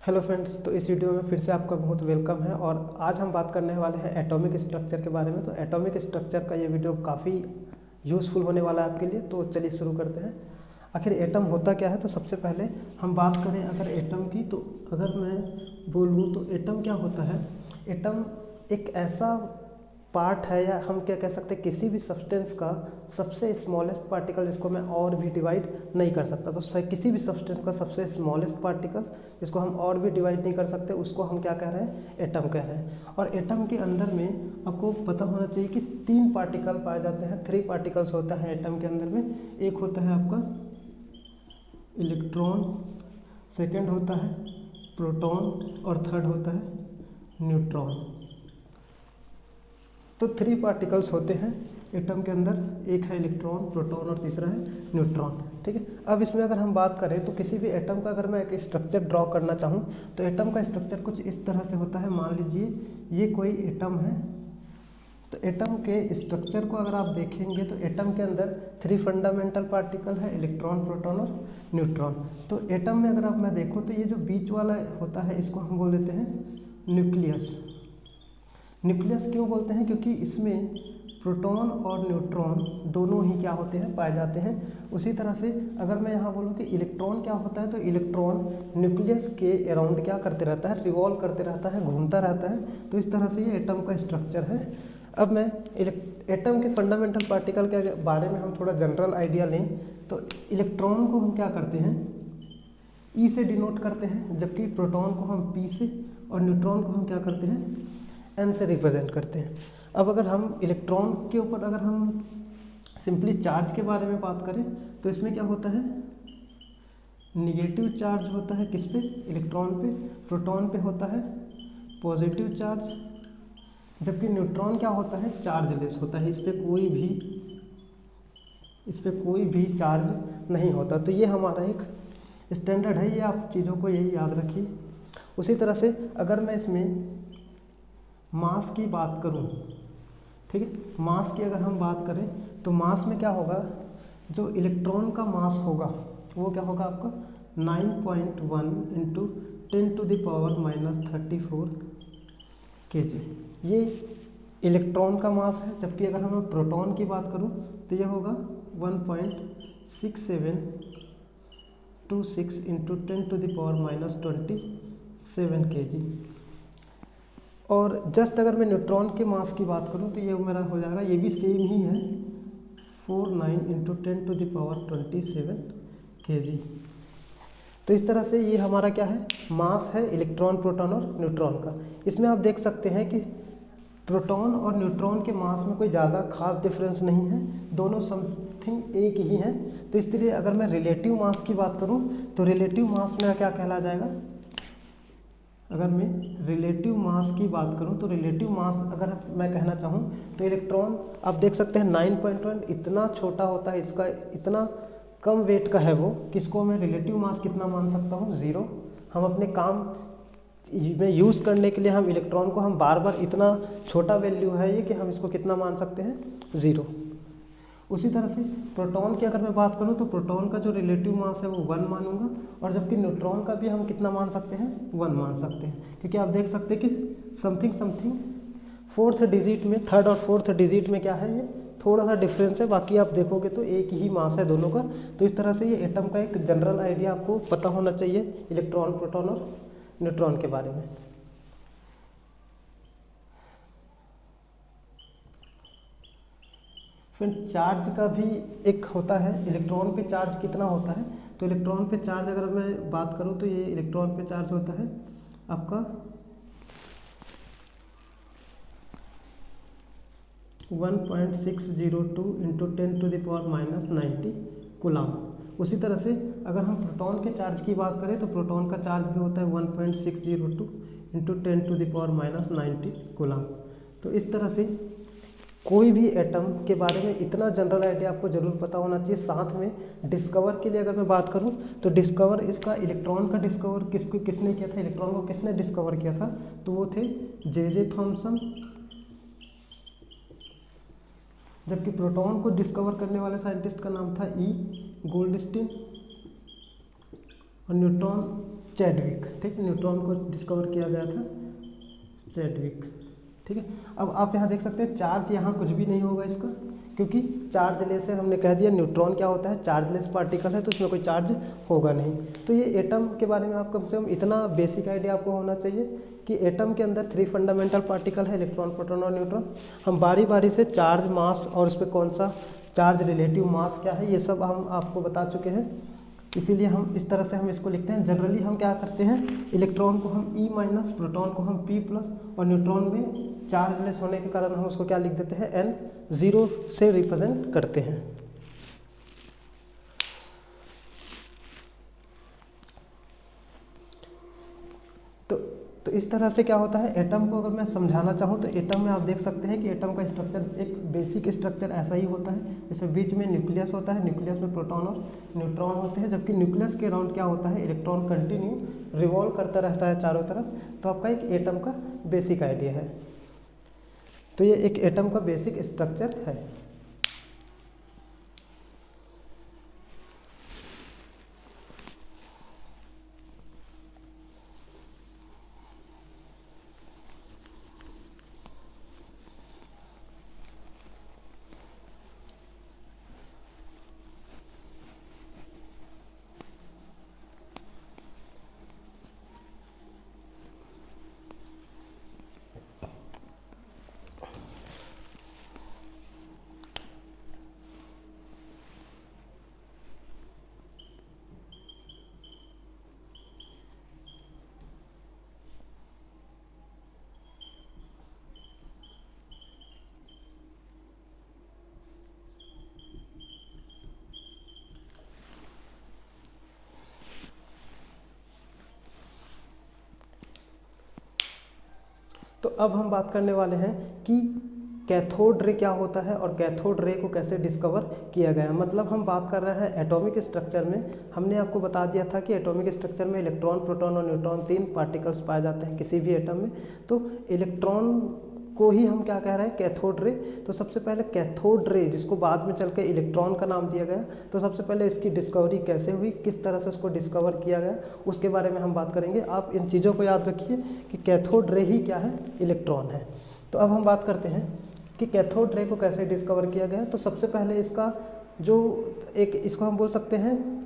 Hello friends, तो इस video में फिर से आपका बहुत वेलकम है। और आज हम बात करने वाले हैं एटॉमिक स्ट्रक्चर के बारे में। तो एटॉमिक स्ट्रक्चर का ये वीडियो काफ़ी यूज़फुल होने वाला है आपके लिए। तो चलिए शुरू करते हैं। आखिर एटम होता क्या है, तो सबसे पहले हम बात करें अगर एटम की, तो अगर मैं बोलूँ तो एटम क्या होता है। एटम एक ऐसा पार्ट है, या हम क्या कह सकते हैं, किसी भी सब्सटेंस का सबसे स्मॉलेस्ट पार्टिकल जिसको मैं और भी डिवाइड नहीं कर सकता। तो किसी भी सब्सटेंस का सबसे स्मॉलेस्ट पार्टिकल जिसको हम और भी डिवाइड नहीं कर सकते, उसको हम क्या कह रहे हैं, एटम कह रहे हैं। और एटम के अंदर में आपको पता होना चाहिए कि 3 पार्टिकल पाए जाते हैं, 3 पार्टिकल्स होता है एटम के अंदर में। एक होता है आपका इलेक्ट्रॉन, सेकेंड होता है प्रोटॉन और थर्ड होता है न्यूट्रॉन। तो 3 पार्टिकल्स होते हैं एटम के अंदर। एक है इलेक्ट्रॉन, प्रोटॉन और तीसरा है न्यूट्रॉन। ठीक है। अब इसमें अगर हम बात करें तो किसी भी एटम का अगर मैं एक स्ट्रक्चर ड्रॉ करना चाहूँ तो एटम का स्ट्रक्चर कुछ इस तरह से होता है। मान लीजिए ये कोई एटम है, तो एटम के स्ट्रक्चर को अगर आप देखेंगे तो एटम के अंदर 3 फंडामेंटल पार्टिकल है, इलेक्ट्रॉन, प्रोटॉन और न्यूट्रॉन। तो एटम में अगर आप मैं देखूँ तो ये जो बीच वाला होता है इसको हम बोल देते हैं न्यूक्लियस। न्यूक्लियस क्यों बोलते हैं, क्योंकि इसमें प्रोटॉन और न्यूट्रॉन दोनों ही क्या होते हैं, पाए जाते हैं। उसी तरह से अगर मैं यहाँ बोलूँ कि इलेक्ट्रॉन क्या होता है, तो इलेक्ट्रॉन न्यूक्लियस के अराउंड क्या करते रहता है, रिवॉल्व करते रहता है, घूमता रहता है। तो इस तरह से ये एटम का स्ट्रक्चर है। अब मैं एटम के फंडामेंटल पार्टिकल के बारे में हम थोड़ा जनरल आइडिया लें तो इलेक्ट्रॉन को हम क्या करते हैं, ई से डिनोट करते हैं, जबकि प्रोटॉन को हम पी से और न्यूट्रॉन को हम क्या करते हैं, एन से रिप्रेजेंट करते हैं। अब अगर हम इलेक्ट्रॉन के ऊपर अगर हम सिंपली चार्ज के बारे में बात करें तो इसमें क्या होता है, निगेटिव चार्ज होता है किस पे, इलेक्ट्रॉन पे। प्रोटॉन पे होता है पॉजिटिव चार्ज, जबकि न्यूट्रॉन क्या होता है, चार्जलेस होता है। इस पे कोई भी चार्ज नहीं होता। तो ये हमारा एक स्टैंडर्ड है, ये आप चीज़ों को यही याद रखिए। उसी तरह से अगर मैं इसमें मास की बात करूं, ठीक है, मास की अगर हम बात करें तो मास में क्या होगा, जो इलेक्ट्रॉन का मास होगा वो क्या होगा आपका 9.1 इंटू 10⁻⁻34 kg। ये इलेक्ट्रॉन का मास है। जबकि अगर हम प्रोटॉन की बात करूं तो ये होगा 1.6726 इंटू 10⁻27 kg। और जस्ट अगर मैं न्यूट्रॉन के मास की बात करूं तो ये मेरा हो जाएगा, ये भी सेम ही है, 49 इंटू 10⁻27 kg। तो इस तरह से ये हमारा क्या है, मास है इलेक्ट्रॉन, प्रोटॉन और न्यूट्रॉन का। इसमें आप देख सकते हैं कि प्रोटॉन और न्यूट्रॉन के मास में कोई ज़्यादा खास डिफरेंस नहीं है, दोनों समथिंग एक ही हैं। तो इसलिए अगर मैं रिलेटिव मास की बात करूं तो रिलेटिव मास मेरा क्या कहला जाएगा, अगर मैं रिलेटिव मास की बात करूं तो रिलेटिव मास अगर मैं कहना चाहूं तो इलेक्ट्रॉन आप देख सकते हैं 9.1 इतना छोटा होता है, इसका इतना कम वेट का है वो, किसको मैं रिलेटिव मास कितना मान सकता हूं, 0। हम अपने काम में यूज़ करने के लिए हम इलेक्ट्रॉन को हम बार बार, इतना छोटा वैल्यू है ये कि हम इसको कितना मान सकते हैं, 0। उसी तरह से प्रोटॉन की अगर मैं बात करूं तो प्रोटॉन का जो रिलेटिव मास है वो 1 मानूंगा, और जबकि न्यूट्रॉन का भी हम कितना मान सकते हैं, 1 मान सकते हैं। क्योंकि आप देख सकते हैं कि समथिंग फोर्थ डिजिट में, थर्ड और फोर्थ डिजिट में क्या है, ये थोड़ा सा डिफरेंस है। बाकी आप देखोगे तो एक ही मास है दोनों का। तो इस तरह से ये एटम का एक जनरल आइडिया आपको पता होना चाहिए इलेक्ट्रॉन, प्रोटॉन और न्यूट्रॉन के बारे में। फिर चार्ज का भी एक होता है, इलेक्ट्रॉन पे चार्ज कितना होता है। तो इलेक्ट्रॉन पे चार्ज अगर मैं बात करूं तो ये इलेक्ट्रॉन पे चार्ज होता है आपका 1.602 इंटू 10⁻90 कूलम। उसी तरह से अगर हम प्रोटॉन के चार्ज की बात करें तो प्रोटॉन का चार्ज भी होता है 1.602 इंटू 10⁻90 कूलम। तो इस तरह से कोई भी एटम के बारे में इतना जनरल आइडिया आपको जरूर पता होना चाहिए। साथ में डिस्कवर के लिए अगर मैं बात करूं तो डिस्कवर, इसका इलेक्ट्रॉन का डिस्कवर किसने किया था, इलेक्ट्रॉन को किसने डिस्कवर किया था, तो वो थे जे थॉमसन। जबकि प्रोटॉन को डिस्कवर करने वाले साइंटिस्ट का नाम था ई गोल्डस्टीन, और चैडविक, ठीक है, न्यूट्रॉन को डिस्कवर किया गया था चैडविक, ठीक है। अब आप यहाँ देख सकते हैं चार्ज यहाँ कुछ भी नहीं होगा इसका, क्योंकि चार्जलेस है, हमने कह दिया न्यूट्रॉन क्या होता है, चार्जलेस पार्टिकल है, तो उसमें कोई चार्ज होगा नहीं। तो ये एटम के बारे में आप कम से कम इतना बेसिक आइडिया आपको होना चाहिए कि एटम के अंदर 3 फंडामेंटल पार्टिकल है, इलेक्ट्रॉन, प्रोटॉन और न्यूट्रॉन। हम बारी बारी से चार्ज, मास और उस पर कौन सा चार्ज, रिलेटिव मास क्या है, ये सब हम आपको बता चुके हैं। इसीलिए हम इस तरह से हम इसको लिखते हैं। जनरली हम क्या करते हैं, इलेक्ट्रॉन को हम E माइनस, प्रोटॉन को हम P प्लस, और न्यूट्रॉन में चार्जलेस होने के कारण हम उसको क्या लिख देते हैं, N, 0 से रिप्रेजेंट करते हैं। तो इस तरह से क्या होता है, एटम को अगर मैं समझाना चाहूँ तो एटम में आप देख सकते हैं कि एटम का स्ट्रक्चर, एक बेसिक स्ट्रक्चर ऐसा ही होता है, जिसमें बीच में न्यूक्लियस होता है, न्यूक्लियस में प्रोटॉन और न्यूट्रॉन होते हैं, जबकि न्यूक्लियस के अराउंड क्या होता है, इलेक्ट्रॉन कंटिन्यू रिवॉल्व करता रहता है चारों तरफ। तो आपका एक एटम का बेसिक आइडिया है। तो ये एक एटम का बेसिक स्ट्रक्चर है। तो अब हम बात करने वाले हैं कि कैथोड रे क्या होता है और कैथोड रे को कैसे डिस्कवर किया गया। मतलब हम बात कर रहे हैं एटॉमिक स्ट्रक्चर में। हमने आपको बता दिया था कि एटॉमिक स्ट्रक्चर में इलेक्ट्रॉन, प्रोटॉन और न्यूट्रॉन 3 पार्टिकल्स पाए जाते हैं किसी भी एटम में। तो इलेक्ट्रॉन को ही हम क्या कह रहे हैं, कैथोड रे। तो सबसे पहले कैथोड रे, जिसको बाद में चल के इलेक्ट्रॉन का नाम दिया गया, तो सबसे पहले इसकी डिस्कवरी कैसे हुई, किस तरह से उसको डिस्कवर किया गया, उसके बारे में हम बात करेंगे। आप इन चीज़ों को याद रखिए कि कैथोड रे ही क्या है, इलेक्ट्रॉन है। तो अब हम बात करते हैं कि कैथोड रे को कैसे डिस्कवर किया गया। तो सबसे पहले इसका जो एक, इसको हम बोल सकते हैं,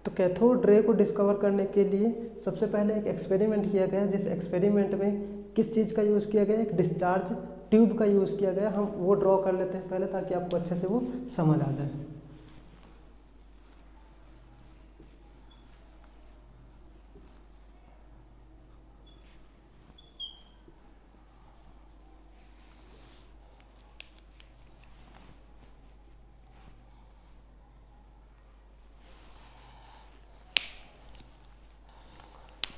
तो कैथोड रे को डिस्कवर करने के लिए सबसे पहले एक एक्सपेरिमेंट किया गया, जिस एक्सपेरिमेंट में किस चीज़ का यूज़ किया गया, एक डिस्चार्ज ट्यूब का यूज़ किया गया। हम वो ड्रॉ कर लेते हैं पहले, ताकि आपको अच्छे से वो समझ आ जाए।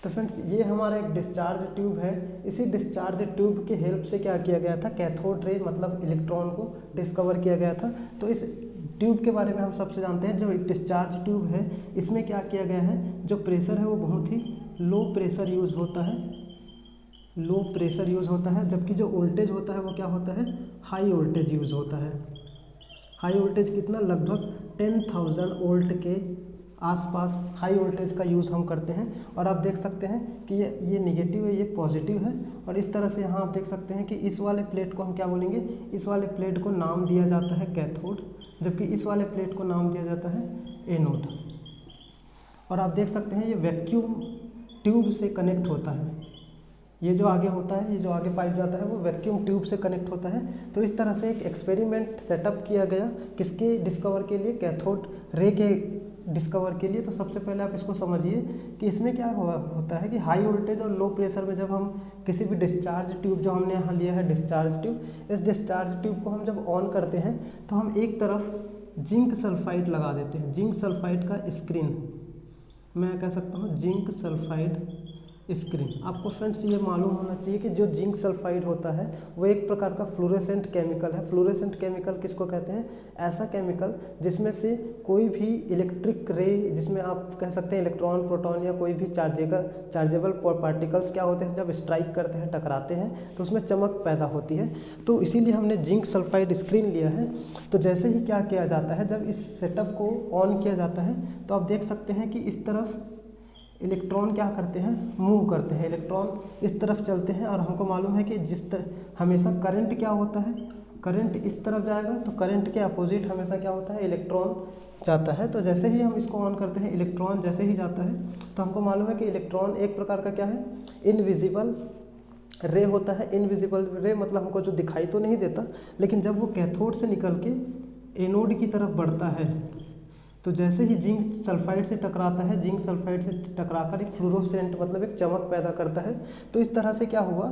तो फ्रेंड्स, ये हमारा एक डिस्चार्ज ट्यूब है। इसी डिस्चार्ज ट्यूब के हेल्प से क्या किया गया था, कैथोड रे मतलब इलेक्ट्रॉन को डिस्कवर किया गया था। तो इस ट्यूब के बारे में हम सबसे जानते हैं, जो एक डिस्चार्ज ट्यूब है, इसमें क्या किया गया है, जो प्रेशर है वो बहुत ही लो प्रेशर यूज़ होता है, लो प्रेशर यूज़ होता है, जबकि जो वोल्टेज होता है वो क्या होता है, हाई वोल्टेज यूज़ होता है। हाई वोल्टेज कितना, लगभग 10,000 वोल्ट के आसपास हाई वोल्टेज का यूज़ हम करते हैं। और आप देख सकते हैं कि ये नेगेटिव है, ये पॉजिटिव है। और इस तरह से यहाँ आप देख सकते हैं कि इस वाले प्लेट को हम क्या बोलेंगे, इस वाले प्लेट को नाम दिया जाता है कैथोड, जबकि इस वाले प्लेट को नाम दिया जाता है एनोड। और आप देख सकते हैं ये वैक्यूम ट्यूब से कनेक्ट होता है। ये जो आगे होता है, ये जो आगे पाइप जाता है, वो वैक्यूम ट्यूब से कनेक्ट होता है। तो इस तरह से एक एक्सपेरिमेंट सेटअप किया गया, किसके डिस्कवर के लिए, कैथोड रे के डिस्कवर के लिए। तो सबसे पहले आप इसको समझिए कि इसमें क्या होता है कि हाई वोल्टेज और लो प्रेशर में जब हम किसी भी डिस्चार्ज ट्यूब, जो हमने यहाँ लिया है डिस्चार्ज ट्यूब, इस डिस्चार्ज ट्यूब को हम जब ऑन करते हैं तो हम एक तरफ जिंक सल्फाइड लगा देते हैं। जिंक सल्फाइड का स्क्रीन, मैं कह सकता हूँ जिंक सल्फाइड स्क्रीन। आपको फ्रेंड्स ये मालूम होना चाहिए कि जो जिंक सल्फाइड होता है वो एक प्रकार का फ्लोरेसेंट केमिकल है। फ्लोरेसेंट केमिकल किसको कहते हैं? ऐसा केमिकल जिसमें से कोई भी इलेक्ट्रिक रे, जिसमें आप कह सकते हैं इलेक्ट्रॉन, प्रोटॉन या कोई भी चार्जेबल पार्टिकल्स क्या होते हैं, जब स्ट्राइक करते हैं, टकराते हैं, तो उसमें चमक पैदा होती है। तो इसीलिए हमने जिंक सल्फाइड स्क्रीन लिया है। तो जैसे ही क्या किया जाता है, जब इस सेटअप को ऑन किया जाता है तो आप देख सकते हैं कि इस तरफ इलेक्ट्रॉन क्या करते हैं, मूव करते हैं, इलेक्ट्रॉन इस तरफ चलते हैं। और हमको मालूम है कि हमेशा करंट क्या होता है, करंट इस तरफ जाएगा, तो करंट के अपोजिट हमेशा क्या होता है, इलेक्ट्रॉन जाता है। तो जैसे ही हम इसको ऑन करते हैं, इलेक्ट्रॉन जैसे ही जाता है, तो हमको मालूम है कि इलेक्ट्रॉन एक प्रकार का क्या है, इनविजिबल रे होता है। इनविजिबल रे मतलब हमको जो दिखाई तो नहीं देता, लेकिन जब वो कैथोड से निकल के एनोड की तरफ बढ़ता है, तो जैसे ही जिंक सल्फाइड से टकराता है, जिंक सल्फाइड से टकराकर एक फ्लोरोसेंट मतलब एक चमक पैदा करता है। तो इस तरह से क्या हुआ,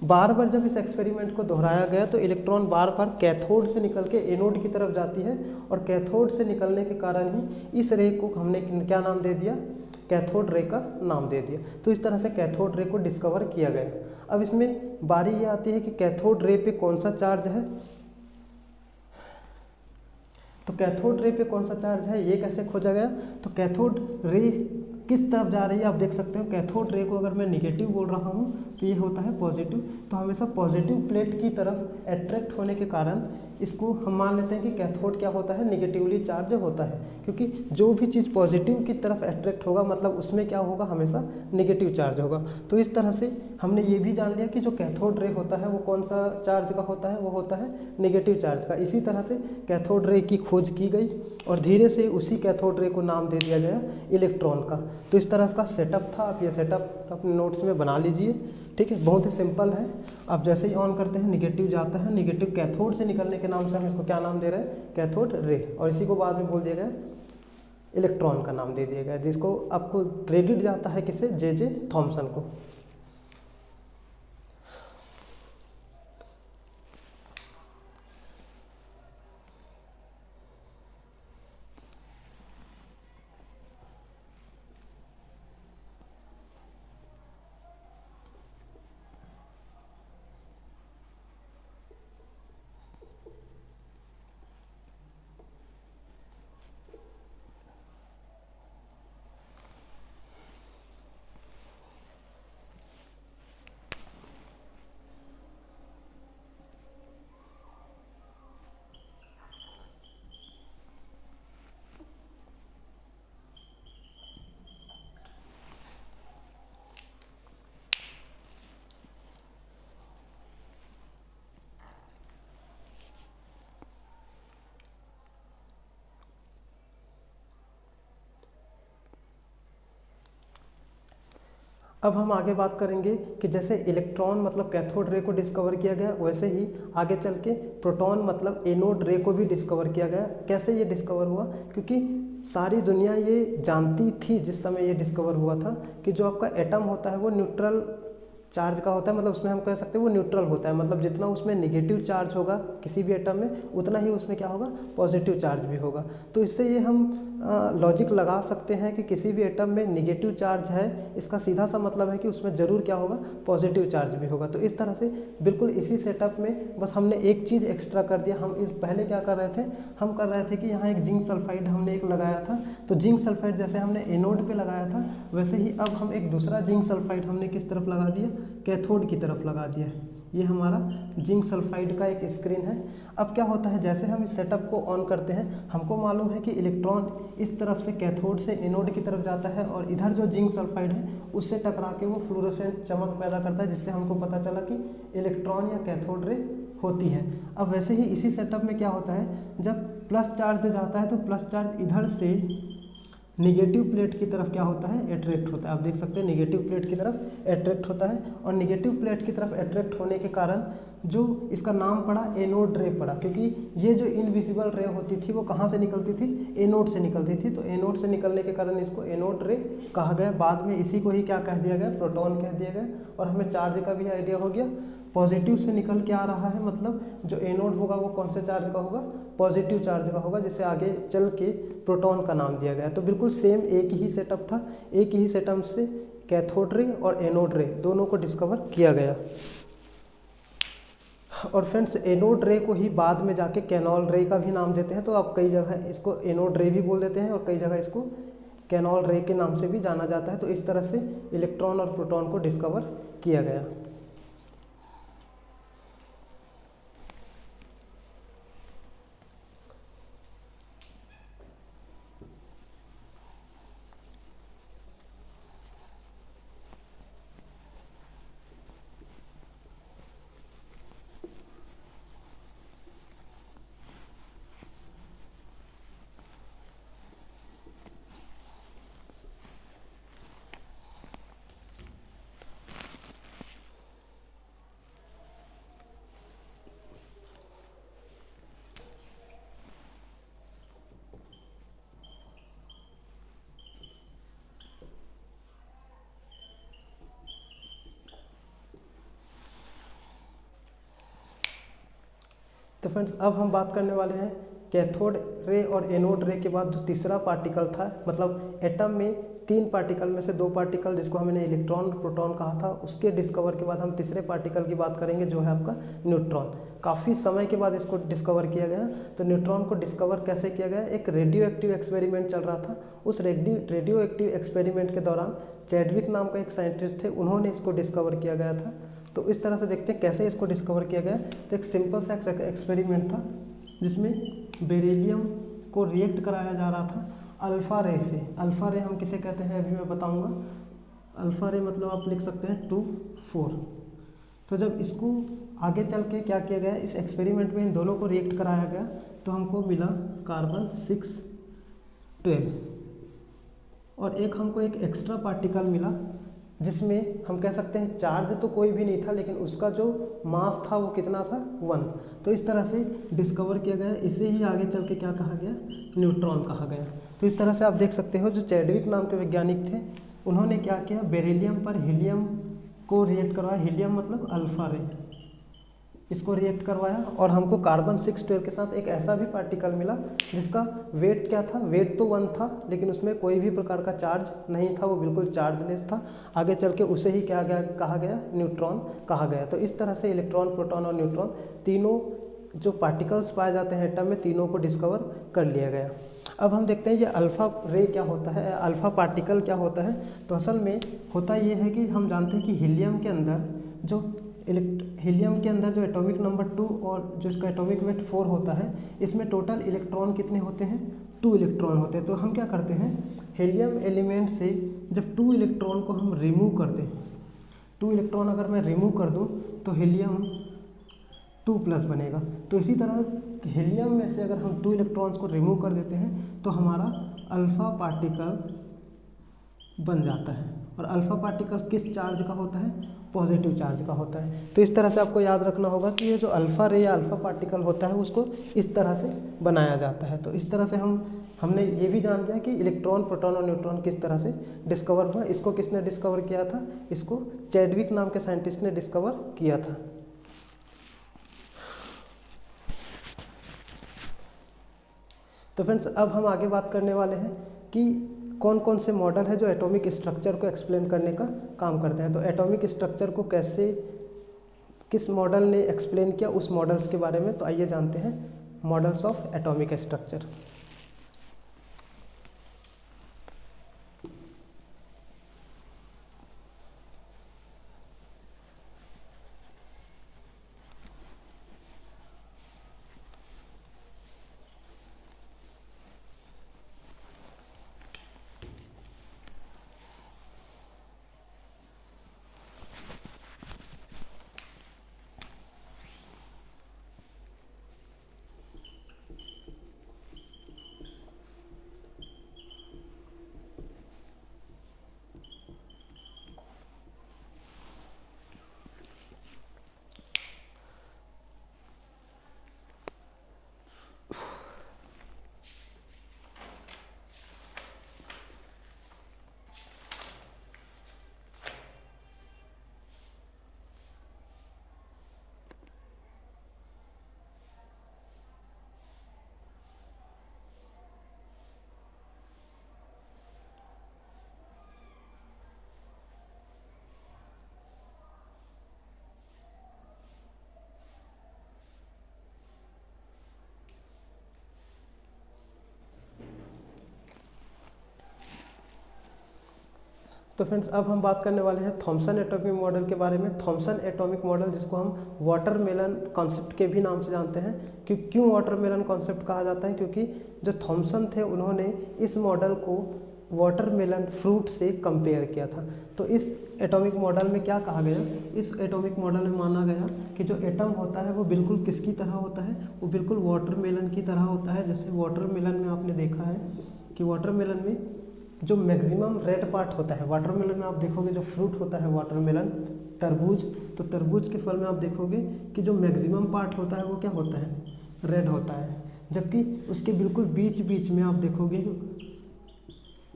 बार बार जब इस एक्सपेरिमेंट को दोहराया गया तो इलेक्ट्रॉन बार बार कैथोड से निकल के एनोड की तरफ जाती है, और कैथोड से निकलने के कारण ही इस रे को हमने क्या नाम दे दिया, कैथोड रे का नाम दे दिया। तो इस तरह से कैथोड रे को डिस्कवर किया गया। अब इसमें बारी ये आती है कि कैथोड रे पे कौन सा चार्ज है। तो कैथोड रे पे कौन सा चार्ज है ये कैसे खोजा गया, तो कैथोड रे किस तरफ जा रही है आप देख सकते हो। कैथोड रे को अगर मैं निगेटिव बोल रहा हूँ तो ये होता है पॉजिटिव। तो हमेशा पॉजिटिव प्लेट की तरफ अट्रैक्ट होने के कारण इसको हम मान लेते हैं कि कैथोड क्या होता है, निगेटिवली चार्ज होता है। क्योंकि जो भी चीज़ पॉजिटिव की तरफ अट्रैक्ट होगा मतलब उसमें क्या होगा, हमेशा निगेटिव चार्ज होगा। तो इस तरह से हमने ये भी जान लिया कि जो कैथोड रे होता है वो कौन सा चार्ज का होता है, वो होता है निगेटिव चार्ज का। इसी तरह से कैथोड रे की खोज की गई और धीरे से उसी कैथोड रे को नाम दे दिया गया इलेक्ट्रॉन का। तो इस तरह का सेटअप था। आप ये सेटअप अपने नोट्स में बना लीजिए, ठीक है, बहुत ही सिंपल है। आप जैसे ही ऑन करते हैं निगेटिव जाता है, निगेटिव कैथोड से निकलने के नाम से हम इसको क्या नाम दे रहे हैं, कैथोड रे। और इसी को बाद में बोल दिया गया इलेक्ट्रॉन का नाम दे दिया गया, जिसको आपको क्रेडिट जाता है किसे, जे थॉमसन को। अब हम आगे बात करेंगे कि जैसे इलेक्ट्रॉन मतलब कैथोड रे को डिस्कवर किया गया, वैसे ही आगे चल के प्रोटॉन मतलब एनोड रे को भी डिस्कवर किया गया। कैसे ये डिस्कवर हुआ, क्योंकि सारी दुनिया ये जानती थी जिस समय ये डिस्कवर हुआ था कि जो आपका एटम होता है वो न्यूट्रल चार्ज का होता है। मतलब उसमें हम कह सकते हैं वो न्यूट्रल होता है, मतलब जितना उसमें निगेटिव चार्ज होगा किसी भी एटम में उतना ही उसमें क्या होगा, पॉजिटिव चार्ज भी होगा। तो इससे ये हम लॉजिक लगा सकते हैं कि किसी भी एटम में निगेटिव चार्ज है, इसका सीधा सा मतलब है कि उसमें ज़रूर क्या होगा, पॉजिटिव चार्ज भी होगा। तो इस तरह से बिल्कुल इसी सेटअप में बस हमने एक चीज़ एक्स्ट्रा कर दिया। हम इस पहले क्या कर रहे थे, हम कर रहे थे कि यहाँ एक जिंक सल्फाइड हमने एक लगाया था, तो जिंक सल्फाइड जैसे हमने एनोड पे लगाया था वैसे ही अब हम एक दूसरा जिंक सल्फाइड हमने किस तरफ लगा दिया, कैथोड की तरफ लगा दिया। ये हमारा जिंक सल्फाइड का एक स्क्रीन है। अब क्या होता है, जैसे हम इस सेटअप को ऑन करते हैं, हमको मालूम है कि इलेक्ट्रॉन इस तरफ से कैथोड से एनोड की तरफ जाता है और इधर जो जिंक सल्फाइड है उससे टकरा के वो फ्लोरोसेंट चमक पैदा करता है, जिससे हमको पता चला कि इलेक्ट्रॉन या कैथोड रे होती है। अब वैसे ही इसी सेटअप में क्या होता है, जब प्लस चार्ज जाता है तो प्लस चार्ज इधर से निगेटिव प्लेट की तरफ क्या होता है, अट्रैक्ट होता है। आप देख सकते हैं निगेटिव प्लेट की तरफ अट्रैक्ट होता है, और निगेटिव प्लेट की तरफ अट्रैक्ट होने के कारण जो इसका नाम पड़ा एनोड रे पड़ा, क्योंकि ये जो इनविजिबल रे होती थी वो कहाँ से निकलती थी, एनोड से निकलती थी। तो एनोड से निकलने के कारण इसको एनोड रे कहा गया। बाद में इसी को ही क्या कह दिया गया, प्रोटॉन कह दिया गया। और हमें चार्ज का भी आइडिया हो गया, पॉजिटिव से निकल के आ रहा है, मतलब जो एनोड होगा वो कौन से चार्ज का होगा, पॉजिटिव चार्ज का होगा, जिससे आगे चल के प्रोटॉन का नाम दिया गया। तो बिल्कुल सेम एक ही सेटअप था, एक ही सेटअप से कैथोड रे और एनोड रे दोनों को डिस्कवर किया गया। और फ्रेंड्स एनोड रे को ही बाद में जाके कैनोल रे का भी नाम देते हैं, तो आप कई जगह इसको एनोड रे भी बोल देते हैं और कई जगह इसको कैनोल रे के नाम से भी जाना जाता है। तो इस तरह से इलेक्ट्रॉन और प्रोटॉन को डिस्कवर किया गया। तो फ्रेंड्स अब हम बात करने वाले हैं कैथोड रे और एनोड रे के बाद जो तीसरा पार्टिकल था, मतलब एटम में 3 पार्टिकल में से 2 पार्टिकल जिसको हमने इलेक्ट्रॉन प्रोटॉन कहा था, उसके डिस्कवर के बाद हम तीसरे पार्टिकल की बात करेंगे जो है आपका न्यूट्रॉन। काफ़ी समय के बाद इसको डिस्कवर किया गया। तो न्यूट्रॉन को डिस्कवर कैसे किया गया? एक रेडियो एक्टिव एक्सपेरिमेंट चल रहा था। उस रेडियो एक्टिव एक्सपेरिमेंट के दौरान चैडविक नाम का एक साइंटिस्ट थे, उन्होंने इसको डिस्कवर किया गया था। तो इस तरह से देखते हैं कैसे इसको डिस्कवर किया गया। तो एक सिंपल सा एक्सपेरिमेंट था जिसमें बेरिलियम को रिएक्ट कराया जा रहा था अल्फ़ा रे से। अल्फ़ा रे हम किसे कहते हैं अभी मैं बताऊंगा। अल्फ़ा रे मतलब आप लिख सकते हैं 2, 4। तो जब इसको आगे चल के क्या किया गया, इस एक्सपेरिमेंट में इन दोनों को रिएक्ट कराया गया तो हमको मिला कार्बन 6, 12 और एक हमको एक एक्स्ट्रा पार्टिकल मिला जिसमें हम कह सकते हैं चार्ज तो कोई भी नहीं था, लेकिन उसका जो मास था वो कितना था? 1। तो इस तरह से डिस्कवर किया गया। इसे ही आगे चल के क्या कहा गया? न्यूट्रॉन कहा गया। तो इस तरह से आप देख सकते हो जो चैडविक नाम के वैज्ञानिक थे उन्होंने क्या किया, बेरिलियम पर हीलियम को रिएक्ट करवाया। हीलियम मतलब अल्फ़ा रे, इसको रिएक्ट करवाया और हमको कार्बन 6, 12 के साथ एक ऐसा भी पार्टिकल मिला जिसका वेट क्या था? वेट तो 1 था, लेकिन उसमें कोई भी प्रकार का चार्ज नहीं था, वो बिल्कुल चार्जलेस था। आगे चल के उसे ही क्या कहा गया? न्यूट्रॉन कहा गया। तो इस तरह से इलेक्ट्रॉन, प्रोटॉन और न्यूट्रॉन तीनों जो पार्टिकल्स पाए जाते हैं एटम में, तीनों को डिस्कवर कर लिया गया। अब हम देखते हैं ये अल्फ़ा रे क्या होता है, अल्फ़ा पार्टिकल क्या होता है। तो असल में होता ये है कि हम जानते हैं कि हीलियम के अंदर जो एटॉमिक नंबर 2 और जो इसका एटॉमिक वेट 4 होता है, इसमें टोटल इलेक्ट्रॉन कितने होते हैं? 2 इलेक्ट्रॉन होते हैं। तो हम क्या करते हैं, हीलियम एलिमेंट से जब 2 इलेक्ट्रॉन को हम रिमूव कर दें, 2 इलेक्ट्रॉन अगर मैं रिमूव कर दूं तो हीलियम 2+ बनेगा। तो इसी तरह हीलियम में से अगर हम 2 इलेक्ट्रॉन्स को रिमूव कर देते हैं तो हमारा अल्फ़ा पार्टिकल बन जाता है। और अल्फ़ा पार्टिकल किस चार्ज का होता है? पॉजिटिव चार्ज का होता है। तो इस तरह से आपको याद रखना होगा कि ये जो अल्फ़ा रे या अल्फ़ा पार्टिकल होता है उसको इस तरह से बनाया जाता है। तो इस तरह से हमने ये भी जान लिया कि इलेक्ट्रॉन, प्रोटॉन और न्यूट्रॉन किस तरह से डिस्कवर हुआ। इसको किसने डिस्कवर किया था? इसको चैडविक नाम के साइंटिस्ट ने डिस्कवर किया था। तो फ्रेंड्स अब हम आगे बात करने वाले हैं कि कौन कौन से मॉडल है जो एटॉमिक स्ट्रक्चर को एक्सप्लेन करने का काम करते हैं। तो एटॉमिक स्ट्रक्चर को किस मॉडल ने एक्सप्लेन किया, उस मॉडल्स के बारे में। तो आइए जानते हैं मॉडल्स ऑफ एटॉमिक स्ट्रक्चर। तो फ्रेंड्स अब हम बात करने वाले हैं थॉमसन एटॉमिक मॉडल के बारे में। थॉमसन एटॉमिक मॉडल, जिसको हम वाटरमेलन कॉन्सेप्ट के भी नाम से जानते हैं। क्यों वाटरमेलन कॉन्सेप्ट कहा जाता है? क्योंकि जो थॉमसन थे उन्होंने इस मॉडल को वाटरमेलन फ्रूट से कंपेयर किया था। तो इस एटॉमिक मॉडल में क्या कहा गया? इस एटॉमिक मॉडल में माना गया कि जो एटम होता है वो बिल्कुल किसकी तरह होता है? वो बिल्कुल वाटरमेलन की तरह होता है। जैसे वाटरमेलन में आपने देखा है कि वाटरमेलन में जो मैक्सिमम रेड पार्ट होता है, वाटरमेलन में आप देखोगे जो फ्रूट होता है वाटरमेलन, तरबूज, तो तरबूज के फल में आप देखोगे कि जो मैक्सिमम पार्ट होता है वो क्या होता है? रेड होता है। जबकि उसके बिल्कुल बीच बीच में आप देखोगे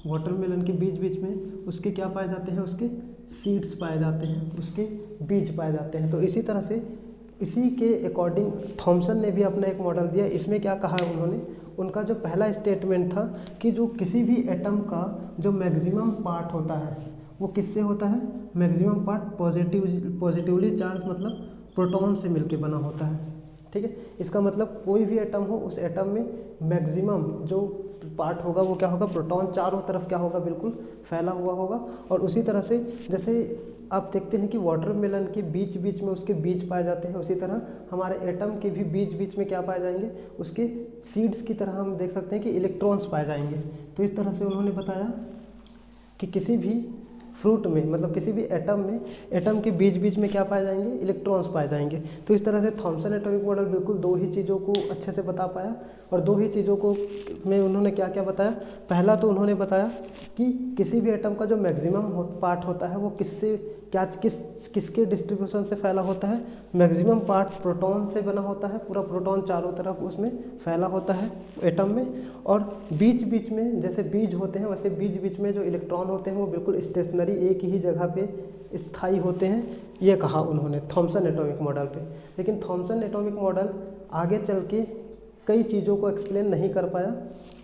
वाटरमेलन के बीच बीच में उसके क्या पाए जाते हैं? उसके सीड्स पाए जाते हैं, उसके बीज पाए जाते हैं। तो इसी तरह से इसी के अकॉर्डिंग थॉमसन ने भी अपना एक मॉडल दिया। इसमें क्या कहा उन्होंने? उनका जो पहला स्टेटमेंट था कि जो किसी भी एटम का जो मैक्सिमम पार्ट होता है वो किससे होता है? मैक्सिमम पार्ट पॉजिटिवली चार्ज, मतलब प्रोटॉन से मिलके बना होता है। ठीक है, इसका मतलब कोई भी एटम हो, उस एटम में मैक्सिमम जो पार्ट होगा वो क्या होगा? प्रोटॉन चारों तरफ क्या होगा? बिल्कुल फैला हुआ होगा। और उसी तरह से जैसे आप देखते हैं कि वाटरमेलन के बीच बीच में उसके बीज पाए जाते हैं, उसी तरह हमारे एटम के भी बीच बीच में क्या पाए जाएंगे? उसके सीड्स की तरह हम देख सकते हैं कि इलेक्ट्रॉन्स पाए जाएंगे। तो इस तरह से उन्होंने बताया कि किसी भी फ्रूट में, मतलब किसी भी एटम में, एटम के बीच बीच में क्या पाए जाएंगे? इलेक्ट्रॉन्स पाए जाएंगे। तो इस तरह से थॉमसन एटॉमिक मॉडल बिल्कुल दो ही चीज़ों को अच्छे से बता पाया। और दो ही चीज़ों को में उन्होंने क्या क्या बताया? पहला तो उन्होंने बताया कि किसी भी एटम का जो मैक्सिमम पार्ट होता है वो किससे किसके डिस्ट्रीब्यूशन से फैला होता है? मैक्सिमम पार्ट प्रोटॉन से बना होता है, पूरा प्रोटॉन चारों तरफ उसमें फैला होता है एटम में। और बीच बीच में जैसे बीज होते हैं वैसे बीच बीच में जो इलेक्ट्रॉन होते हैं वो बिल्कुल स्टेशनरी एक ही जगह पे स्थायी होते हैं। ये कहा उन्होंने थॉमसन एटॉमिक मॉडल पे। लेकिन थॉमसन एटॉमिक मॉडल आगे चल के कई चीज़ों को एक्सप्लेन नहीं कर पाया।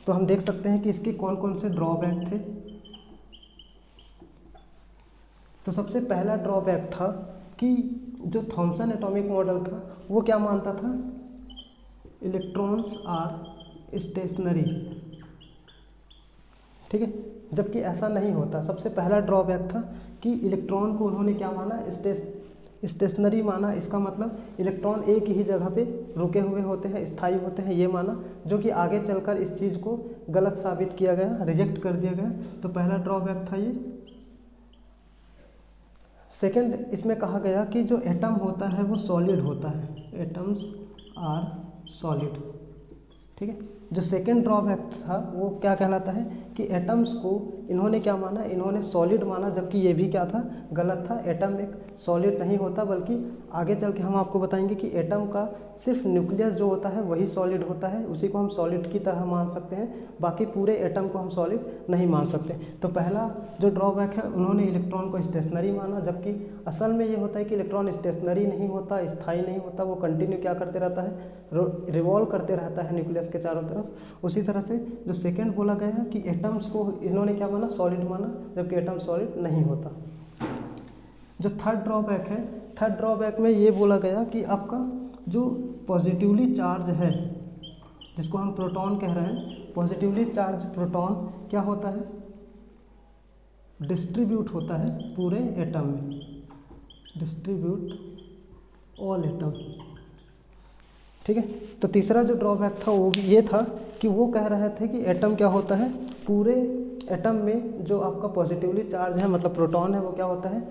तो हम देख सकते हैं कि इसके कौन कौन से ड्रॉबैक थे। तो सबसे पहला ड्रॉबैक था कि जो थॉमसन एटॉमिक मॉडल था वो क्या मानता था? Electrons are stationary. ठीक है, जबकि ऐसा नहीं होता। सबसे पहला ड्रॉबैक था कि इलेक्ट्रॉन को उन्होंने क्या माना? स्टेशनरी माना। इसका मतलब इलेक्ट्रॉन एक ही जगह पे रुके हुए होते हैं, स्थायी होते हैं, ये माना, जो कि आगे चलकर इस चीज़ को गलत साबित किया गया, रिजेक्ट कर दिया गया। तो पहला ड्रॉबैक था ये। सेकंड, इसमें कहा गया कि जो एटम होता है वो सॉलिड होता है, एटम्स आर सॉलिड। ठीक है, जो सेकंड ड्रॉबैक था वो क्या कहलाता है कि एटम्स को इन्होंने क्या माना? इन्होंने सॉलिड माना, जबकि ये भी क्या था? गलत था। एटम एक सॉलिड नहीं होता, बल्कि आगे चल के हम आपको बताएंगे कि एटम का सिर्फ न्यूक्लियस जो होता है वही सॉलिड होता है, उसी को हम सॉलिड की तरह मान सकते हैं, बाकी पूरे एटम को हम सॉलिड नहीं मान सकते। तो पहला जो ड्रॉबैक है, उन्होंने इलेक्ट्रॉन को स्टेशनरी माना, जबकि असल में ये होता है कि इलेक्ट्रॉन स्टेशनरी नहीं होता, स्थायी नहीं होता, वो कंटिन्यू क्या करते रहता है? रिवॉल्व करते रहता है न्यूक्लियस के चारों तरफ। उसी तरह से जो सेकेंड बोला गया है कि एटम्स को इन्होंने क्या माना? सॉलिड माना, जबकि एटम सॉलिड नहीं होता। जो थर्ड ड्रॉबैक है, थर्ड ड्रॉबैक में ये बोला गया कि आपका जो पॉजिटिवली चार्ज है, जिसको हम प्रोटॉन कह रहे हैं, पॉजिटिवली चार्ज प्रोटॉन क्या होता है? डिस्ट्रीब्यूट होता है पूरे एटम में, डिस्ट्रीब्यूट ऑल एटम। ठीक है, तो तीसरा जो ड्रॉबैक था वो ये था कि वो कह रहे थे कि एटम क्या होता है? पूरे एटम में जो आपका पॉजिटिवली चार्ज है, मतलब प्रोटॉन है, वो क्या होता है?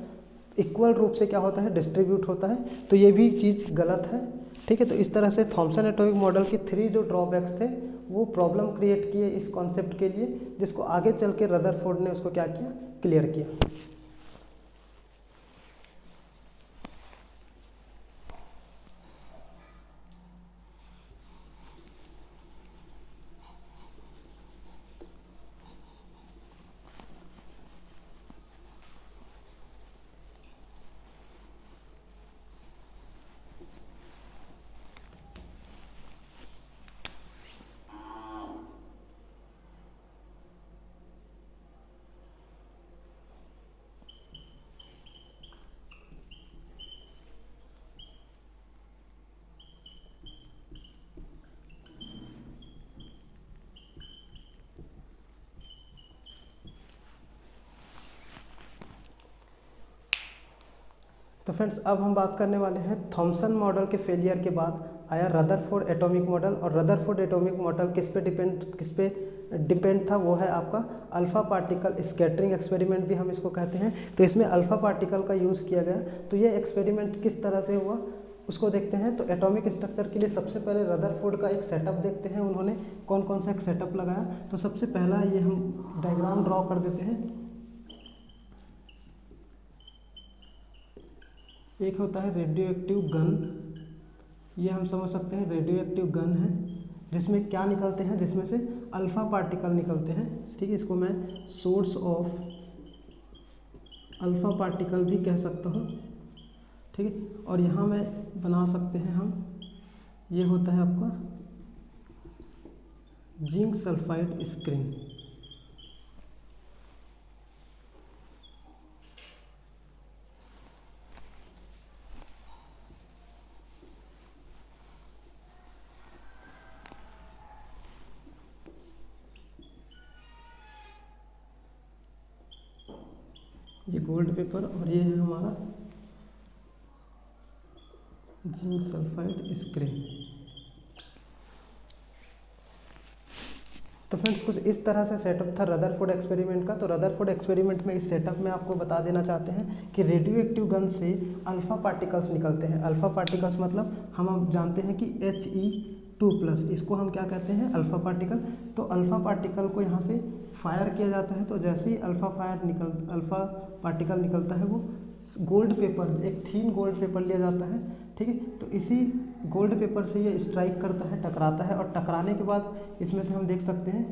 इक्वल रूप से क्या होता है? डिस्ट्रीब्यूट होता है। तो ये भी चीज़ गलत है। ठीक है, तो इस तरह से थॉमसन एटॉमिक मॉडल की 3 जो ड्रॉबैक्स थे वो प्रॉब्लम क्रिएट किए इस कॉन्सेप्ट के लिए, जिसको आगे चल के रदरफोर्ड ने उसको क्या किया? क्लियर किया। तो फ्रेंड्स अब हम बात करने वाले हैं थॉमसन मॉडल के फेलियर के बाद आया रदरफोर्ड एटॉमिक मॉडल। और रदरफोर्ड एटॉमिक मॉडल किस पे डिपेंड था, वो है आपका अल्फ़ा पार्टिकल स्कैटरिंग एक्सपेरिमेंट भी हम इसको कहते हैं। तो इसमें अल्फ़ा पार्टिकल का यूज़ किया गया। तो ये एक्सपेरिमेंट किस तरह से हुआ उसको देखते हैं। तो एटॉमिक स्ट्रक्चर के लिए सबसे पहले रदरफोर्ड का एक सेटअप देखते हैं, उन्होंने कौन कौन सा एक सेटअप लगाया। तो सबसे पहला ये हम डायग्राम ड्रॉ कर देते हैं। एक होता है रेडियो एक्टिव गन, ये हम समझ सकते हैं रेडियो एक्टिव गन है, जिसमें क्या निकलते हैं, जिसमें से अल्फ़ा पार्टिकल निकलते हैं। ठीक है, इसको मैं सोर्स ऑफ अल्फ़ा पार्टिकल भी कह सकता हूँ। ठीक है, और यहाँ में बना सकते हैं हम, ये होता है आपका जिंक सल्फाइड स्क्रीन। ये गोल्ड पेपर और ये है हमारा जिंक सल्फाइड स्क्रीन। तो फ्रेंड्स कुछ इस तरह से सेटअप था रदरफोर्ड एक्सपेरिमेंट का। तो रदरफोर्ड एक्सपेरिमेंट में इस सेटअप में आपको बता देना चाहते हैं कि रेडियो एक्टिव गन से अल्फ़ा पार्टिकल्स निकलते हैं। अल्फ़ा पार्टिकल्स मतलब हम अब जानते हैं कि He2+, इसको हम क्या कहते हैं, अल्फ़ा पार्टिकल। तो अल्फ़ा पार्टिकल को यहाँ से फायर किया जाता है। तो जैसे ही अल्फ़ा पार्टिकल निकलता है वो गोल्ड पेपर, एक थीन गोल्ड पेपर लिया जाता है। ठीक है, तो इसी गोल्ड पेपर से ये स्ट्राइक करता है, टकराता है, और टकराने के बाद इसमें से हम देख सकते हैं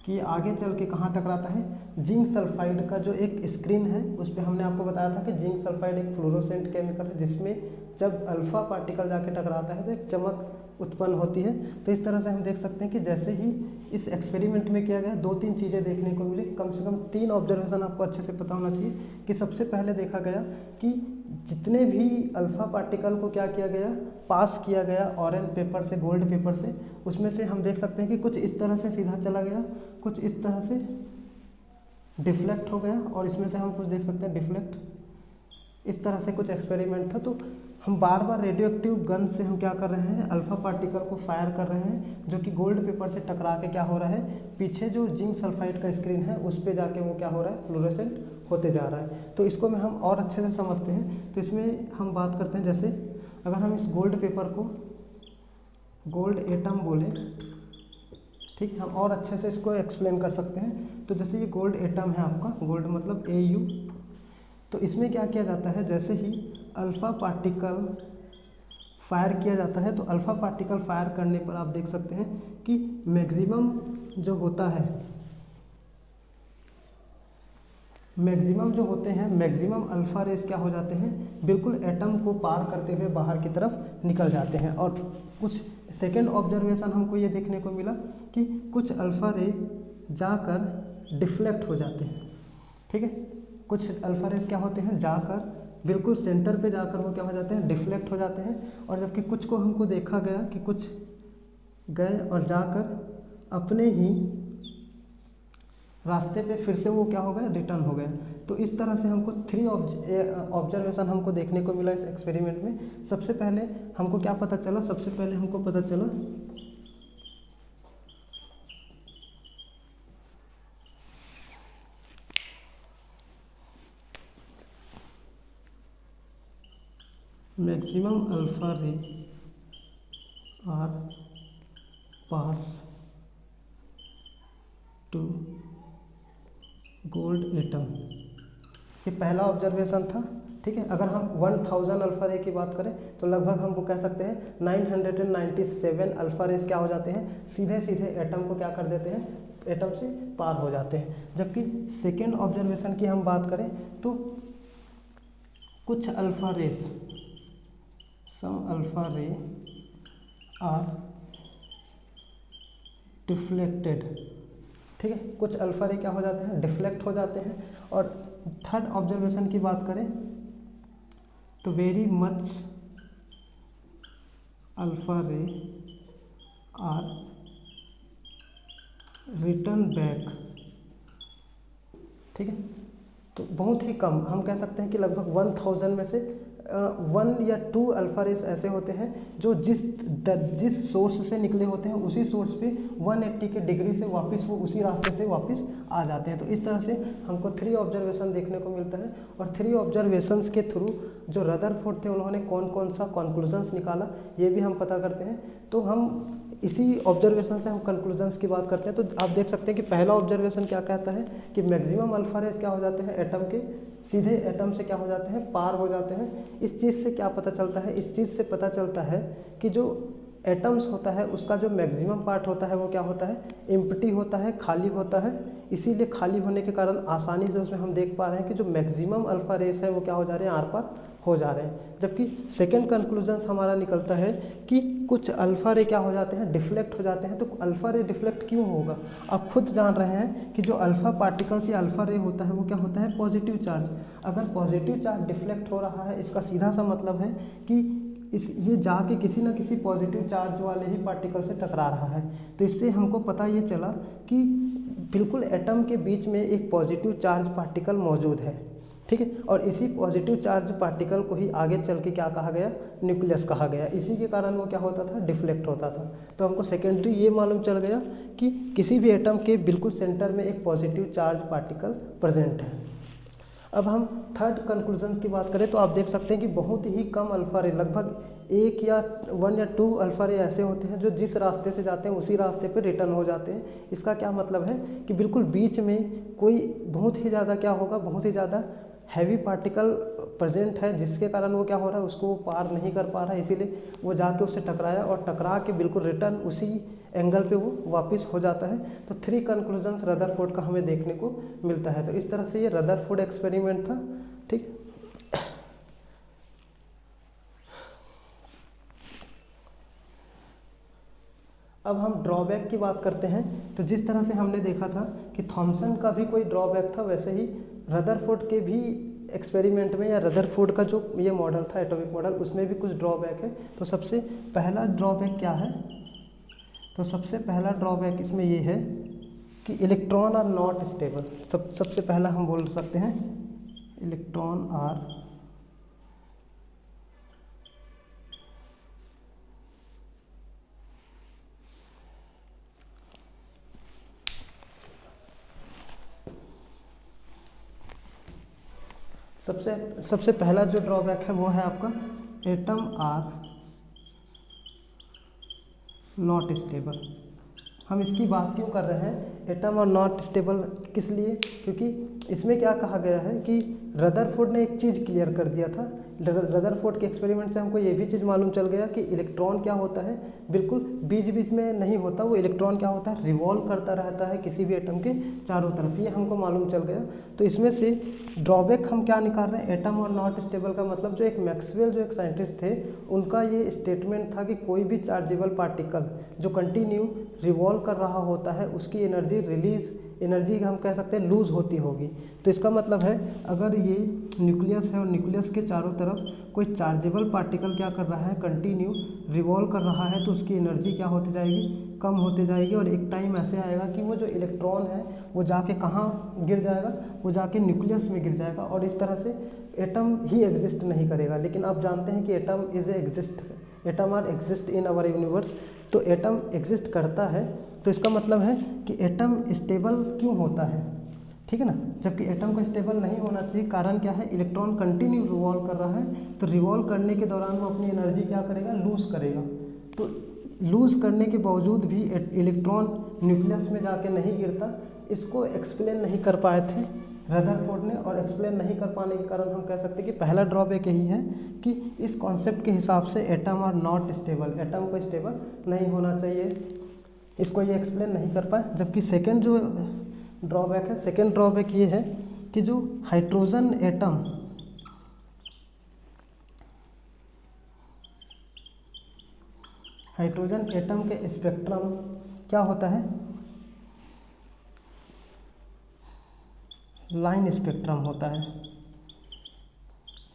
कि आगे चल के कहाँ टकराता है, जिंक सल्फाइड का जो एक स्क्रीन है उस पर हमने आपको बताया था कि जिंक सल्फाइड एक फ्लोरोसेंट केमिकल है, जिसमें जब अल्फ़ा पार्टिकल जाके टकराता है तो एक चमक उत्पन्न होती है। तो इस तरह से हम देख सकते हैं कि जैसे ही इस एक्सपेरिमेंट में किया गया, 2-3 चीज़ें देखने को मिली। कम से कम 3 ऑब्जर्वेशन आपको अच्छे से पता होना चाहिए कि सबसे पहले देखा गया कि जितने भी अल्फ़ा पार्टिकल को क्या किया गया, पास किया गया ऑरेंज पेपर से, गोल्ड पेपर से, उसमें से हम देख सकते हैं कि कुछ इस तरह से सीधा चला गया, कुछ इस तरह से डिफ्लेक्ट हो गया, और इसमें से हम कुछ देख सकते हैं डिफ्लेक्ट। इस तरह से कुछ एक्सपेरिमेंट था। तो हम बार बार रेडियो एक्टिव गन से हम क्या कर रहे हैं, अल्फ़ा पार्टिकल को फायर कर रहे हैं, जो कि गोल्ड पेपर से टकरा के क्या हो रहा है, पीछे जो जिंक सल्फाइड का स्क्रीन है उस पर जाके वो क्या हो रहा है, फ्लोरेसेंट होते जा रहा है। तो इसको में हम और अच्छे से समझते हैं। तो इसमें हम बात करते हैं, जैसे अगर हम इस गोल्ड पेपर को गोल्ड एटम बोले, ठीक, हम और अच्छे से इसको एक्सप्लेन कर सकते हैं। तो जैसे ये गोल्ड एटम है आपका, गोल्ड मतलब AU, तो इसमें क्या किया जाता है, जैसे ही अल्फ़ा पार्टिकल फायर किया जाता है, तो अल्फ़ा पार्टिकल फायर करने पर आप देख सकते हैं कि मैक्सिमम जो होता है, मैक्सिमम अल्फ़ा रेस क्या हो जाते हैं, बिल्कुल एटम को पार करते हुए बाहर की तरफ निकल जाते हैं। और कुछ सेकेंड ऑब्जर्वेशन हमको ये देखने को मिला कि कुछ अल्फ़ा रे जाकर डिफ्लेक्ट हो जाते हैं। ठीक है, कुछ अल्फ़ा रेस क्या होते हैं, जाकर बिल्कुल सेंटर पे जाकर वो क्या हो जाते हैं, डिफ्लेक्ट हो जाते हैं। और जबकि कुछ को हमको देखा गया कि कुछ गए और जाकर अपने ही रास्ते पे फिर से वो क्या हो गया, रिटर्न हो गया। तो इस तरह से हमको 3 ऑब्जर्वेशन हमको देखने को मिला इस एक्सपेरिमेंट में। सबसे पहले हमको क्या पता चला, सबसे पहले हमको पता चला maximum alpha ray are pass to gold atom, ये पहला ऑब्जर्वेशन था। ठीक है, अगर हम 1000 अल्फ़ा रे की बात करें तो लगभग हम वो कह सकते हैं 997 अल्फ़ा रेस क्या हो जाते हैं, सीधे सीधे एटम को क्या कर देते हैं, एटम से पार हो जाते हैं। जबकि सेकेंड ऑब्जर्वेशन की हम बात करें तो कुछ alpha race, some alpha ray are deflected. ठीक है, कुछ अल्फ़ा रे क्या हो जाते हैं, डिफ्लेक्ट हो जाते हैं। और थर्ड ऑब्जर्वेशन की बात करें तो very much alpha ray are return back. ठीक है, तो बहुत ही कम, हम कह सकते हैं कि लगभग 1000 में से 1 या 2 अल्फा रेस ऐसे होते हैं जो जिस सोर्स से निकले होते हैं उसी सोर्स पे 180 के डिग्री से वापस वो उसी रास्ते से वापस आ जाते हैं। तो इस तरह से हमको 3 ऑब्जर्वेशन देखने को मिलता है, और 3 ऑब्जर्वेशंस के थ्रू जो रदरफोर्ड थे उन्होंने कौन कौन सा कंक्लूजन्स निकाला ये भी हम पता करते हैं। तो हम इसी ऑब्जर्वेशन से हम कंक्लूजन्स की बात करते हैं। तो आप देख सकते हैं कि पहला ऑब्जर्वेशन क्या कहता है कि मैक्सिमम अल्फा रेस क्या हो जाते हैं, एटम के सीधे एटम से क्या हो जाते हैं, पार हो जाते हैं। इस चीज़ से क्या पता चलता है, इस चीज़ से पता चलता है कि जो एटम्स होता है उसका जो मैक्सिमम पार्ट होता है वो क्या होता है, एम्प्टी होता है, खाली होता है। इसीलिए खाली होने के कारण आसानी से उसमें हम देख पा रहे हैं कि जो मैक्सिमम अल्फा रेस है वो क्या हो जा रहे हैं, आर पार हो जा रहे हैं। जबकि सेकेंड कंक्लूजन्स हमारा निकलता है कि कुछ अल्फा रे क्या हो जाते हैं, डिफ्लेक्ट हो जाते हैं। तो अल्फा रे डिफ्लेक्ट क्यों होगा, आप खुद जान रहे हैं कि जो अल्फा पार्टिकल्स या अल्फा रे होता है वो क्या होता है, पॉजिटिव चार्ज। अगर पॉजिटिव चार्ज डिफ्लेक्ट हो रहा है इसका सीधा सा मतलब है कि ये जाके किसी ना किसी पॉजिटिव चार्ज वाले ही पार्टिकल से टकरा रहा है। तो इससे हमको पता ये चला कि बिल्कुल एटम के बीच में एक पॉजिटिव चार्ज पार्टिकल मौजूद है, ठीक है। और इसी पॉजिटिव चार्ज पार्टिकल को ही आगे चल के क्या कहा गया, न्यूक्लियस कहा गया। इसी के कारण वो क्या होता था, डिफ्लेक्ट होता था। तो हमको सेकेंडरी ये मालूम चल गया कि किसी भी एटम के बिल्कुल सेंटर में एक पॉजिटिव चार्ज पार्टिकल प्रेजेंट है। अब हम थर्ड कंक्लूजन की बात करें तो आप देख सकते हैं कि बहुत ही कम अल्फा रे, लगभग 1 या 1 या 2 अल्फा रे ऐसे होते हैं जो जिस रास्ते से जाते हैं उसी रास्ते पे रिटर्न हो जाते हैं। इसका क्या मतलब है कि बिल्कुल बीच में कोई बहुत ही ज़्यादा क्या होगा, बहुत ही ज़्यादा हैवी पार्टिकल प्रेजेंट है जिसके कारण वो क्या हो रहा है, उसको वो पार नहीं कर पा रहा है, इसीलिए वो जाके उससे टकराया और टकरा के बिल्कुल रिटर्न उसी एंगल पे वो वापस हो जाता है। तो 3 कंक्लूजन्स रदरफोर्ड का हमें देखने को मिलता है। तो इस तरह से ये रदरफोर्ड एक्सपेरिमेंट था, ठीक। अब हम ड्रॉबैक की बात करते हैं। तो जिस तरह से हमने देखा था कि थॉमसन का भी कोई ड्रॉबैक था, वैसे ही रदरफोर्ड के भी एक्सपेरिमेंट में या रदरफोर्ड का जो ये मॉडल था एटॉमिक मॉडल, उसमें भी कुछ ड्रॉबैक है। तो सबसे पहला ड्रॉबैक क्या है, तो सबसे पहला ड्रॉबैक इसमें ये है कि इलेक्ट्रॉन आर नॉट स्टेबल। सबसे पहला हम बोल सकते हैं इलेक्ट्रॉन आर सबसे पहला जो ड्रॉबैक है वो है आपका एटम आर नॉट स्टेबल। हम इसकी बात क्यों कर रहे हैं, एटम और नॉट स्टेबल किस लिए, क्योंकि इसमें क्या कहा गया है कि रदरफोर्ड ने एक चीज़ क्लियर कर दिया था। रदरफोर्ड के एक्सपेरिमेंट से हमको ये भी चीज़ मालूम चल गया कि इलेक्ट्रॉन क्या होता है, बिल्कुल बीच बीच में नहीं होता, वो इलेक्ट्रॉन क्या होता है, रिवॉल्व करता रहता है किसी भी एटम के चारों तरफ, ये हमको मालूम चल गया। तो इसमें से ड्रॉबैक हम क्या निकाल रहे हैं, एटम और नॉट स्टेबल का मतलब जो एक मैक्सवेल जो एक साइंटिस्ट थे उनका ये स्टेटमेंट था कि कोई भी चार्जेबल पार्टिकल जो कंटिन्यू रिवॉल्व कर रहा होता है उसकी एनर्जी एनर्जी हम कह सकते हैं लूज़ होती होगी। तो इसका मतलब है अगर ये न्यूक्लियस है और न्यूक्लियस के चारों तरफ कोई चार्जेबल पार्टिकल क्या कर रहा है, कंटिन्यू रिवॉल्व कर रहा है, तो उसकी एनर्जी क्या होती जाएगी, कम होती जाएगी। और एक टाइम ऐसे आएगा कि वो जो इलेक्ट्रॉन है वो जाके कहाँ गिर जाएगा, वो जाके न्यूक्लियस में गिर जाएगा और इस तरह से एटम ही एग्जिस्ट नहीं करेगा। लेकिन आप जानते हैं कि atom are exist in our universe. तो एटम एग्जिस्ट करता है, तो इसका मतलब है कि एटम स्टेबल क्यों होता है, ठीक है ना, जबकि एटम को स्टेबल नहीं होना चाहिए। कारण क्या है, इलेक्ट्रॉन कंटिन्यू रिवॉल्व कर रहा है, तो रिवॉल्व करने के दौरान वो अपनी एनर्जी क्या करेगा, लूज़ करेगा। तो लूज़ करने के बावजूद भी इलेक्ट्रॉन न्यूक्लियस में जाके नहीं गिरता, इसको एक्सप्लेन नहीं कर पाए थे रदरफोर्ड ने। और एक्सप्लेन नहीं कर पाने के कारण हम कह सकते हैं कि पहला ड्रॉबैक यही है कि इस कॉन्सेप्ट के हिसाब से atom are not stable, atom को स्टेबल नहीं होना चाहिए, इसको ये एक्सप्लेन नहीं कर पाए। जबकि सेकेंड जो ड्रॉबैक है, सेकेंड ड्रॉबैक ये है कि जो हाइड्रोजन एटम के स्पेक्ट्रम क्या होता है, लाइन स्पेक्ट्रम होता है।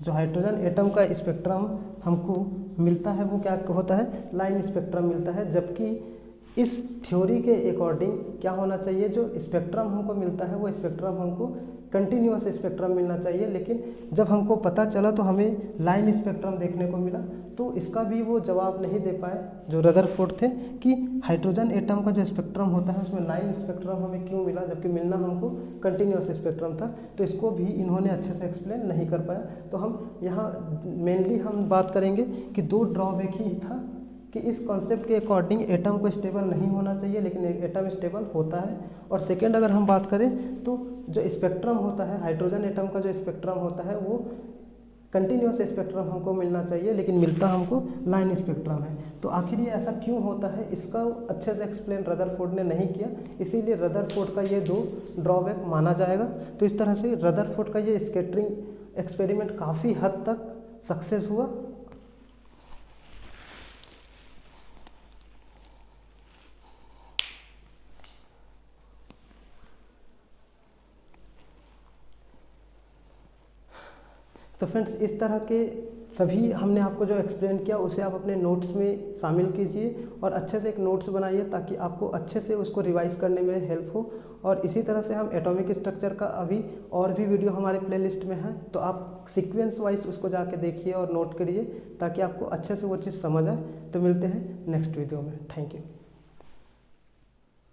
जो हाइड्रोजन एटम का स्पेक्ट्रम हमको मिलता है वो क्या होता है, लाइन स्पेक्ट्रम मिलता है। जबकि इस थ्योरी के अकॉर्डिंग क्या होना चाहिए, जो स्पेक्ट्रम हमको मिलता है वो स्पेक्ट्रम हमको कंटिन्यूअस स्पेक्ट्रम मिलना चाहिए, लेकिन जब हमको पता चला तो हमें लाइन स्पेक्ट्रम देखने को मिला। तो इसका भी वो जवाब नहीं दे पाए जो रदरफोर्ड थे कि हाइड्रोजन एटम का जो स्पेक्ट्रम होता है उसमें लाइन स्पेक्ट्रम हमें क्यों मिला, जबकि मिलना हमको कंटिन्यूअस स्पेक्ट्रम था। तो इसको भी इन्होंने अच्छे से एक्सप्लेन नहीं कर पाया। तो हम यहाँ मेनली हम बात करेंगे कि दो ड्रॉबैक ही था कि इस कॉन्सेप्ट के अकॉर्डिंग एटम को स्टेबल नहीं होना चाहिए, लेकिन एटम स्टेबल होता है। और सेकेंड अगर हम बात करें तो जो स्पेक्ट्रम होता है हाइड्रोजन एटम का जो स्पेक्ट्रम होता है वो कंटिन्यूअस स्पेक्ट्रम हमको मिलना चाहिए, लेकिन मिलता हमको लाइन स्पेक्ट्रम है। तो आखिर ये ऐसा क्यों होता है, इसका अच्छे से एक्सप्लेन रदरफोर्ड ने नहीं किया, इसीलिए रदरफोर्ड का ये दो ड्रॉबैक माना जाएगा। तो इस तरह से रदरफोर्ड का ये स्कैटरिंग एक्सपेरिमेंट काफ़ी हद तक सक्सेस हुआ। तो फ्रेंड्स इस तरह के सभी हमने आपको जो एक्सप्लेन किया उसे आप अपने नोट्स में शामिल कीजिए और अच्छे से एक नोट्स बनाइए ताकि आपको अच्छे से उसको रिवाइज करने में हेल्प हो। और इसी तरह से हम एटॉमिक स्ट्रक्चर का अभी और भी वीडियो हमारे प्लेलिस्ट में है, तो आप सीक्वेंस वाइज उसको जाके देखिए और नोट करिए ताकि आपको अच्छे से वो चीज़ समझ आए। तो मिलते हैं नेक्स्ट वीडियो में। Thank you.